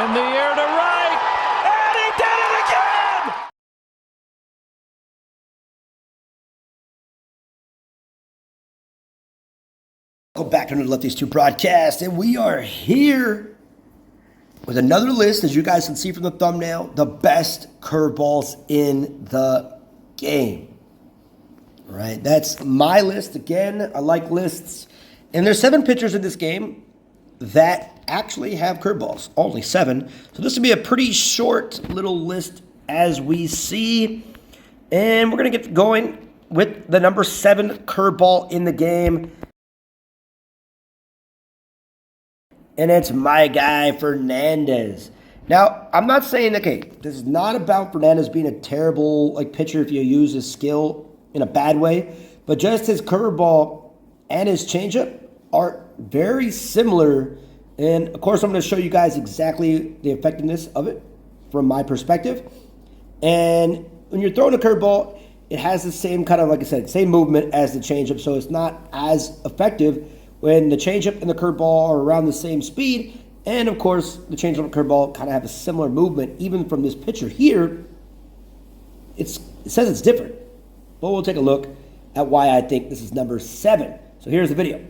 In the air to right, and he did it again! Welcome back to the Lefties 2 broadcast, and we are here with another list, as you guys can see from the thumbnail, the best curveballs in the game. All right, that's my list. Again, I like lists. And there's 7 pitchers in this game that actually have curveballs, only 7. So this will be a pretty short little list as we see. And we're going to get going with the number 7 curveball in the game. And it's my guy, Fernandez. Now, I'm not saying, okay, this is not about Fernandez being a terrible pitcher if you use his skill in a bad way, but just his curveball and his changeup are very similar. And of course, I'm going to show you guys exactly the effectiveness of it from my perspective. And when you're throwing a curveball, it has the same kind of, like I said, same movement as the changeup, so it's not as effective when the changeup and the curveball are around the same speed. And of course, the changeup and curveball kind of have a similar movement. Even from this pitcher here, it says it's different. But we'll take a look at why I think this is number 7. So here's the video.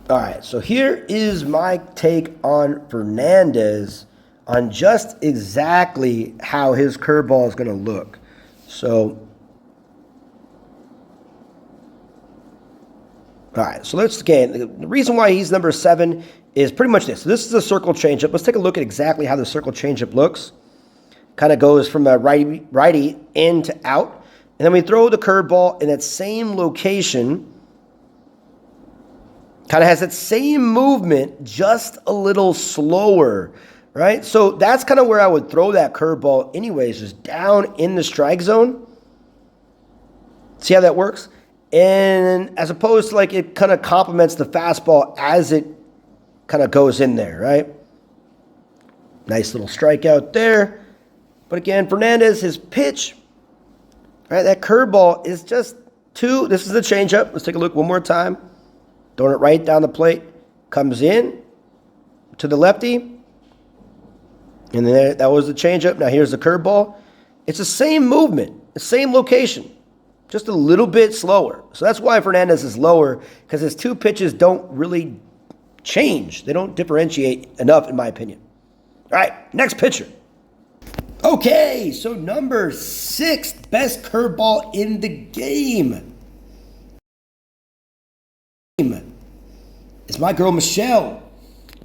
All right, so here is my take on Fernandez on just exactly how his curveball is going to look. So, all right, so let's, again, the reason why he's number 7 is pretty much this. So this is a circle changeup. Let's take a look at exactly how the circle changeup looks. Kind of goes from a righty in to out. And then we throw the curveball in that same location. Kind of has that same movement, just a little slower, right? So that's kind of where I would throw that curveball anyways, just down in the strike zone. See how that works? And as opposed to it kind of complements the fastball as it kind of goes in there, right? Nice little strikeout there. But again, Fernandez, his pitch, right? That curveball is just this is the changeup. Let's take a look one more time. Throwing it right down the plate. Comes in to the lefty. And then that was the changeup. Now here's the curveball. It's the same movement, the same location, just a little bit slower. So that's why Fernandez is lower, because his 2 pitches don't really change. They don't differentiate enough, in my opinion. All right, next pitcher. Okay, so number 6, best curveball in the game. It's my girl, Michelle.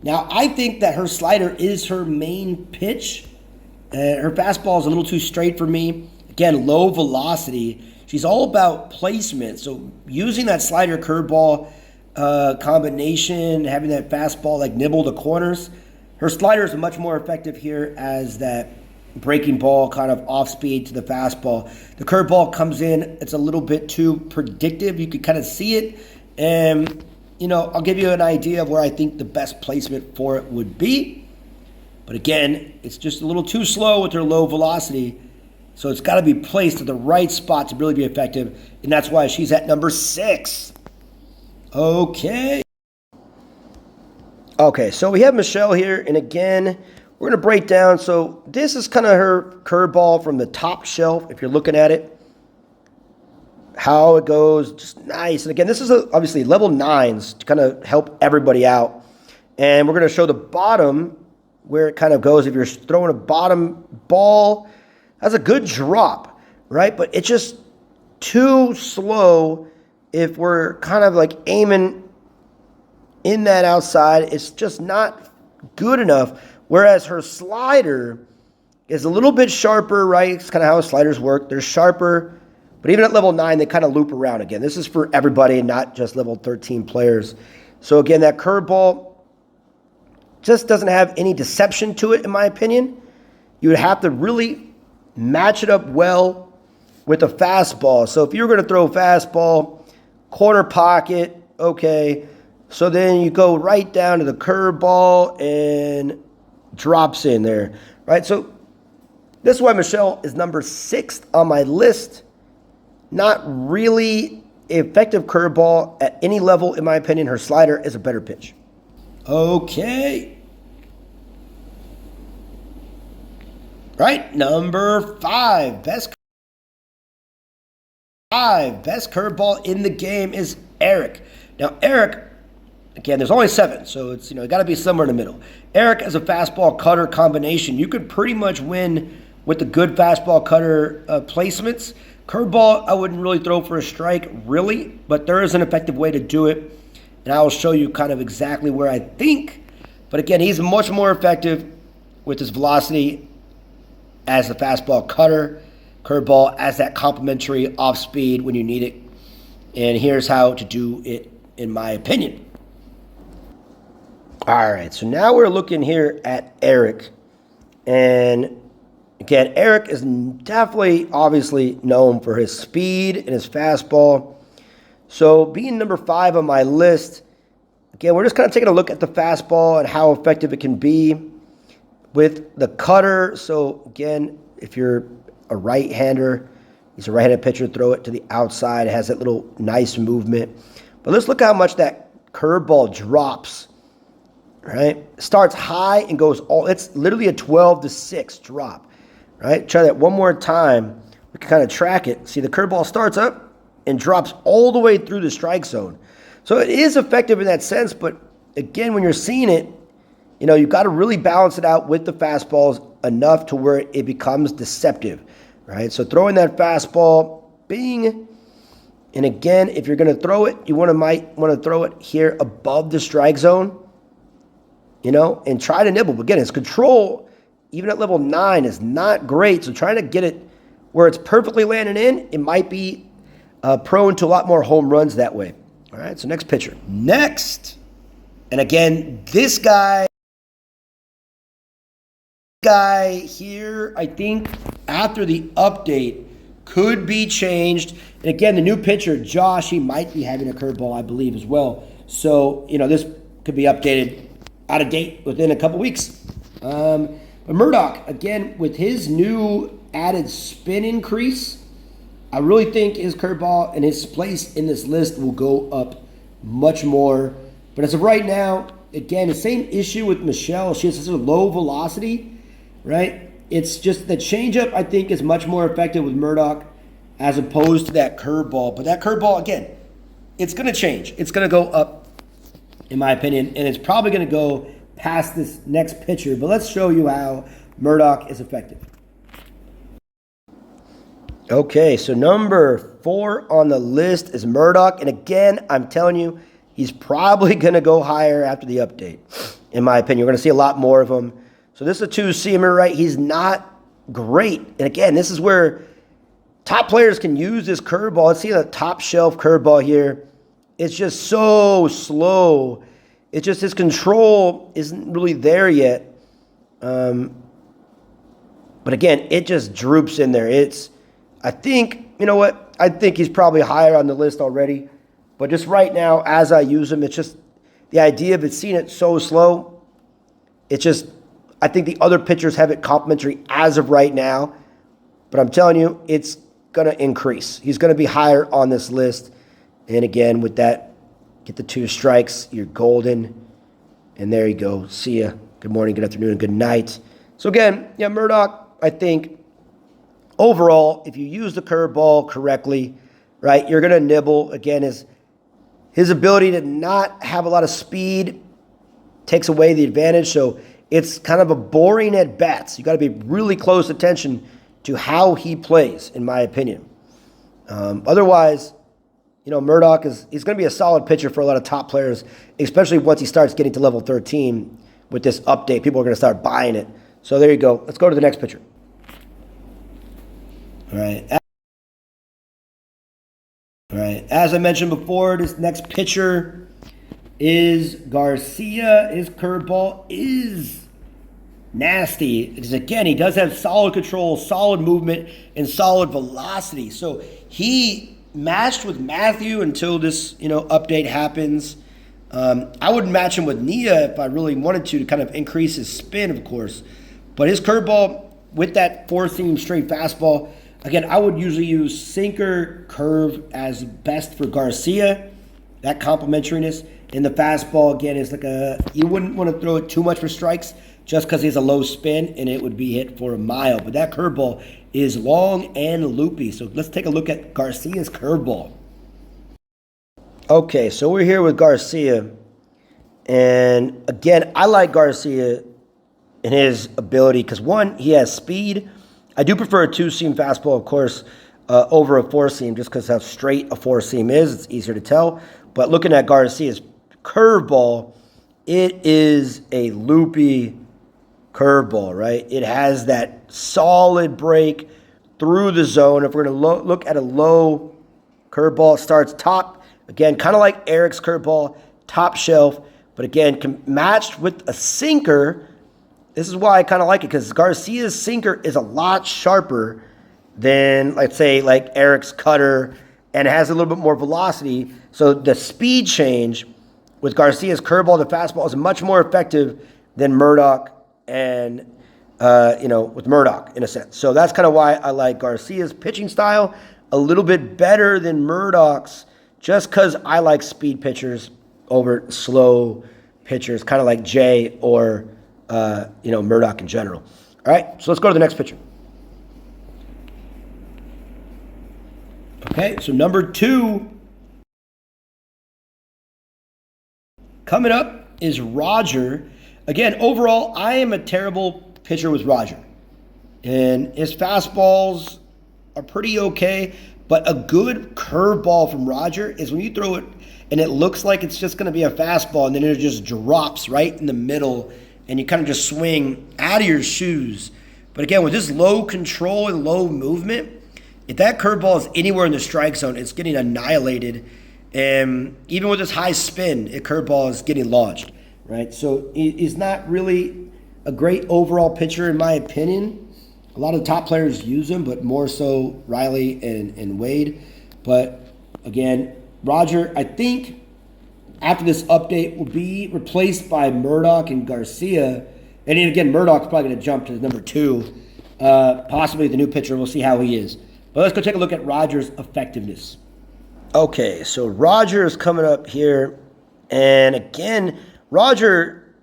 Now, I think that her slider is her main pitch. Her fastball is a little too straight for me. Again, low velocity. She's all about placement. So using that slider curveball combination, having that fastball nibble the corners, her slider is much more effective here as that breaking ball kind of off speed to the fastball. The curveball comes in, it's a little bit too predictive. You can kind of see it. And, I'll give you an idea of where I think the best placement for it would be. But again, it's just a little too slow with her low velocity. So it's got to be placed at the right spot to really be effective. And that's why she's at number 6. Okay. Okay, so we have Michelle here. And again, we're going to break down. So this is kind of her curveball from the top shelf, if you're looking at it. How it goes, just nice. And again, this is obviously level 9s to kind of help everybody out. And we're going to show the bottom where it kind of goes. If you're throwing a bottom ball, that's a good drop, right? But it's just too slow if we're kind of aiming in that outside. It's just not good enough. Whereas her slider is a little bit sharper, right? It's kind of how sliders work. They're sharper. But even at level 9, they kind of loop around again. This is for everybody, not just level 13 players. So again, that curveball just doesn't have any deception to it, in my opinion. You would have to really match it up well with a fastball. So if you were going to throw a fastball, corner pocket, okay. So then you go right down to the curveball and drops in there, right? So this is why Michelle is number 6 on my list. Not really effective curveball at any level, in my opinion. Her slider is a better pitch. Okay. Right, number 5, best curveball in the game is Eric. Now, Eric, again, there's only 7, so it's, got to be somewhere in the middle. Eric has a fastball cutter combination. You could pretty much win with the good fastball cutter placements. Curveball, I wouldn't really throw for a strike, really, but there is an effective way to do it, and I will show you kind of exactly where I think. But again, he's much more effective with his velocity as the fastball cutter, curveball as that complementary off speed when you need it. And here's how to do it, in my opinion. All right, so now we're looking here at Eric. And again, Eric is definitely, obviously, known for his speed and his fastball. So being number 5 on my list, again, we're just kind of taking a look at the fastball and how effective it can be with the cutter. So again, if you're a right-hander, he's a right-handed pitcher, throw it to the outside. It has that little nice movement. But let's look at how much that curveball drops. Right? Starts high and goes it's literally a 12-6 drop. Right? Try that one more time. We can kind of track it. See, the curveball starts up and drops all the way through the strike zone. So it is effective in that sense, but again, when you're seeing it, you've got to really balance it out with the fastballs enough to where it becomes deceptive, right? So throwing that fastball, bing, and again, if you're going to throw it, you might want to throw it here above the strike zone, and try to nibble. But again, his control, even at level 9, is not great. So trying to get it where it's perfectly landing in, it might be prone to a lot more home runs that way. All right, so next pitcher. Next, and again, this guy here, I think after the update could be changed. And again, the new pitcher, Josh, he might be having a curveball, I believe, as well. So, this could be updated out of date within a couple weeks. But Murdock, again, with his new added spin increase, I really think his curveball and his place in this list will go up much more. But as of right now, again, the same issue with Michelle. She has such a low velocity, right? It's just the changeup, I think, is much more effective with Murdock as opposed to that curveball. But that curveball, again, it's going to change. It's going to go up, in my opinion, and it's probably going to go past this next pitcher. But let's show you how Murdock is effective. Okay, so number 4 on the list is Murdock. And again, I'm telling you, he's probably going to go higher after the update, in my opinion. We're going to see a lot more of him. So this is a 2-seamer, right? He's not great. And again, this is where top players can use this curveball. Let's see the top shelf curveball here. It's just so slow. It's just his control isn't really there yet. But again, it just droops in there. I think, I think he's probably higher on the list already. But just right now, as I use him, it's just the idea of seeing it so slow. It's just, I think the other pitchers have it complimentary as of right now. But I'm telling you, it's going to increase. He's going to be higher on this list. And again, with that, get the 2 strikes, you're golden. And there you go. See ya. Good morning, good afternoon, and good night. So again, Murdock, I think, overall, if you use the curveball correctly, right, you're going to nibble. Again, his ability to not have a lot of speed takes away the advantage. So it's kind of a boring at bats. You got to be really close attention to how he plays, in my opinion. Otherwise, Murdock he's going to be a solid pitcher for a lot of top players, especially once he starts getting to level 13 with this update. People are going to start buying it. So there you go. Let's go to the next pitcher. All right. As I mentioned before, this next pitcher is Garcia. His curveball is nasty. Because again, he does have solid control, solid movement, and solid velocity. So he matched with Matthew until this, update happens. I would match him with Nia if I really wanted to kind of increase his spin, of course. But his curveball with that 4-seam straight fastball, again, I would usually use sinker, curve as best for Garcia. That complementariness. And the fastball, again, is you wouldn't want to throw it too much for strikes. just because he has a low spin and it would be hit for a mile. But that curveball is long and loopy. So let's take a look at Garcia's curveball. Okay, so we're here with Garcia. And again, I like Garcia in his ability because, one, he has speed. I do prefer a two-seam fastball, of course, over a four-seam just because how straight a four-seam is. It's easier to tell. But looking at Garcia's curveball, it is a loopy curveball, right? It has that solid break through the zone. If we're going to look at a low curveball, it starts top. Again, kind of like Eric's curveball, top shelf. But again, matched with a sinker. This is why I kind of like it, because Garcia's sinker is a lot sharper than, let's say, like Eric's cutter, and it has a little bit more velocity. So the speed change with Garcia's curveball to fastball is much more effective than Murdock and, with Murdock in a sense. So that's kind of why I like Garcia's pitching style a little bit better than Murdock's, just because I like speed pitchers over slow pitchers, kind of like Jay or, Murdock in general. All right, so let's go to the next pitcher. Okay, so number 2 coming up is Roger. Again, overall, I am a terrible pitcher with Roger. And his fastballs are pretty okay, but a good curveball from Roger is when you throw it and it looks like it's just going to be a fastball and then it just drops right in the middle and you kind of just swing out of your shoes. But again, with this low control and low movement, if that curveball is anywhere in the strike zone, it's getting annihilated. And even with this high spin, a curveball is getting launched, right? So he's not really a great overall pitcher, in my opinion. A lot of the top players use him, but more so Riley and Wade. But again, Roger, I think after this update will be replaced by Murdock and Garcia. And then again, Murdock's probably going to jump to number 2, possibly the new pitcher. We'll see how he is. But let's go take a look at Roger's effectiveness. Okay, so Roger is coming up here. And again, Roger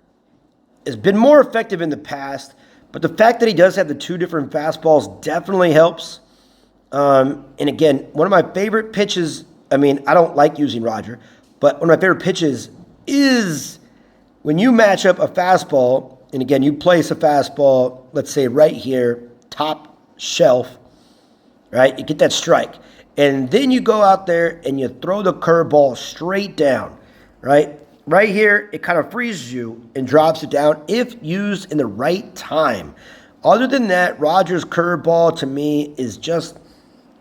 has been more effective in the past, but the fact that he does have the 2 different fastballs definitely helps. And again, one of my favorite pitches, I don't like using Roger, but one of my favorite pitches is when you match up a fastball, and again, you place a fastball, let's say right here, top shelf, right? You get that strike. And then you go out there and you throw the curveball straight down, right? Right here, it kind of freezes you and drops it down if used in the right time. Other than that, Roger's curveball to me is just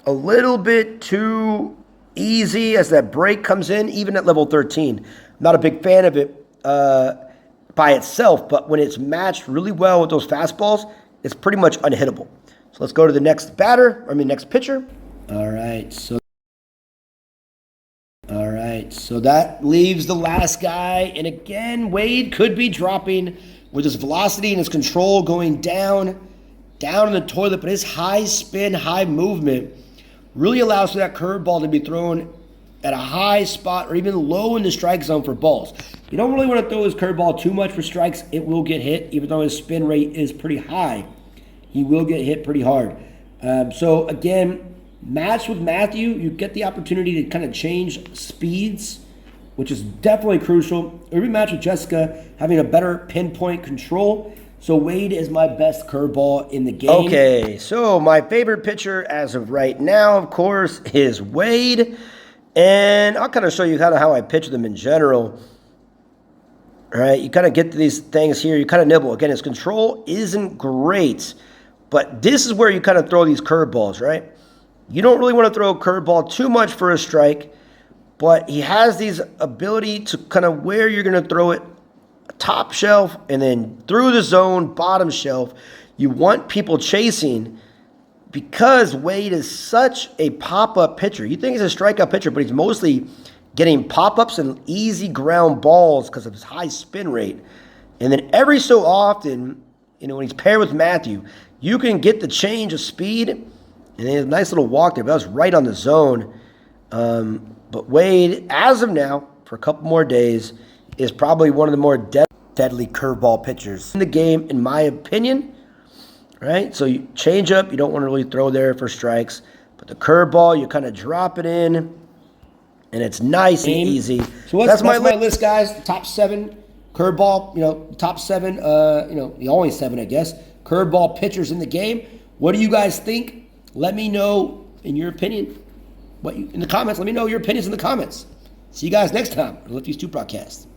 a little bit too easy as that break comes in, even at level 13. I'm not a big fan of it by itself, but when it's matched really well with those fastballs, it's pretty much unhittable. So let's go to the next next pitcher. All right, so that leaves the last guy. And again, Wade could be dropping with his velocity and his control going down in the toilet, but his high spin, high movement really allows for that curveball to be thrown at a high spot or even low in the strike zone for balls. You don't really want to throw his curveball too much for strikes. It will get hit, even though his spin rate is pretty high. He will get hit pretty hard. So again, matched with Matthew, you get the opportunity to kind of change speeds, which is definitely crucial. Every match with Jessica, having a better pinpoint control. So Wade is my best curveball in the game. Okay, so my favorite pitcher as of right now, of course, is Wade. And I'll kind of show you kind of how I pitch them in general. All right, you kind of get to these things here. You kind of nibble. Again, his control isn't great, but this is where you kind of throw these curveballs, right? You don't really want to throw a curveball too much for a strike, but he has these ability to kind of where you're going to throw it top shelf and then through the zone, bottom shelf. You want people chasing because Wade is such a pop-up pitcher. You think he's a strikeout pitcher, but he's mostly getting pop-ups and easy ground balls because of his high spin rate. And then every so often, when he's paired with Matthew, you can get the change of speed. And he has a nice little walk there, but that was right on the zone. But Wade, as of now, for a couple more days, is probably one of the more deadly curveball pitchers in the game, in my opinion. Right? So you change up, you don't want to really throw there for strikes. But the curveball, you kind of drop it in, and it's nice and easy. So that's my list, guys. The top 7 curveball, top 7, the only 7, I guess, curveball pitchers in the game. What do you guys think? Let me know, in your opinion, in the comments. Let me know your opinions in the comments. See you guys next time on the Lefties 2 broadcast.